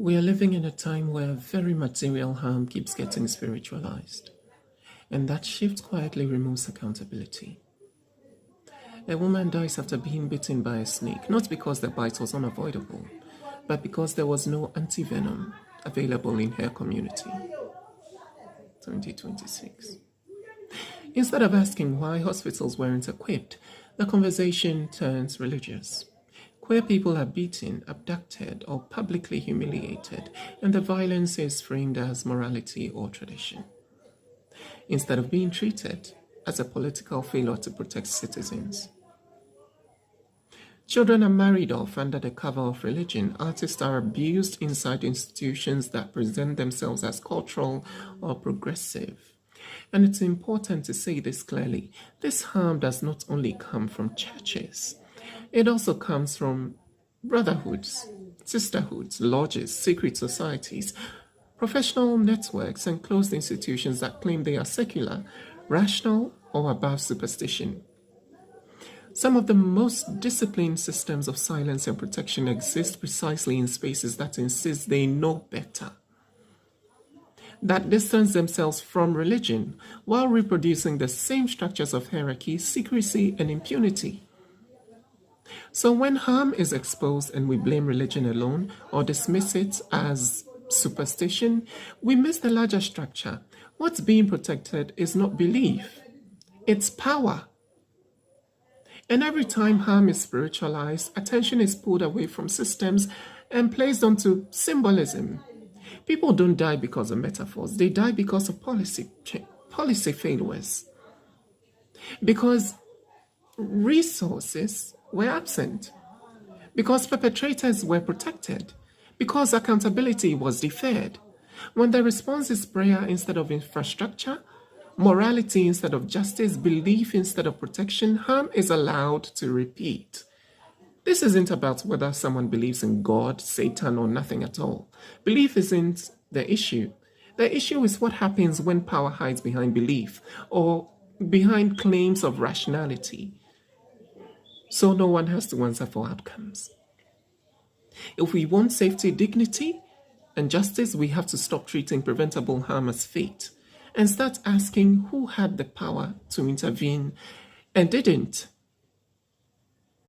We are living in a time where very material harm keeps getting spiritualized, and that shift quietly removes accountability. A woman dies after being bitten by a snake, not because the bite was unavoidable, but because there was no antivenom available in her community. 2026. Instead of asking why hospitals weren't equipped, the conversation turns religious. Queer people are beaten, abducted, or publicly humiliated, and the violence is framed as morality or tradition, instead of being treated as a political failure to protect citizens. Children are married off under the cover of religion. Artists are abused inside institutions that present themselves as cultural or progressive. And it's important to say this clearly. This harm does not only come from churches. It also comes from brotherhoods, sisterhoods, lodges, secret societies, professional networks, and closed institutions that claim they are secular, rational, or above superstition. Some of the most disciplined systems of silence and protection exist precisely in spaces that insist they know better, that distance themselves from religion while reproducing the same structures of hierarchy, secrecy, and impunity. So when harm is exposed and we blame religion alone or dismiss it as superstition, we miss the larger structure. What's being protected is not belief, it's power. And every time harm is spiritualized, attention is pulled away from systems and placed onto symbolism. People don't die because of metaphors, they die because of policy failures. Because resources were absent, because perpetrators were protected, because accountability was deferred. When the response is prayer instead of infrastructure, morality instead of justice, belief instead of protection, harm is allowed to repeat. This isn't about whether someone believes in God, Satan, or nothing at all. Belief isn't the issue. The issue is what happens when power hides behind belief or behind claims of rationality, so no one has to answer for outcomes. If we want safety, dignity, and justice, we have to stop treating preventable harm as fate and start asking who had the power to intervene and didn't.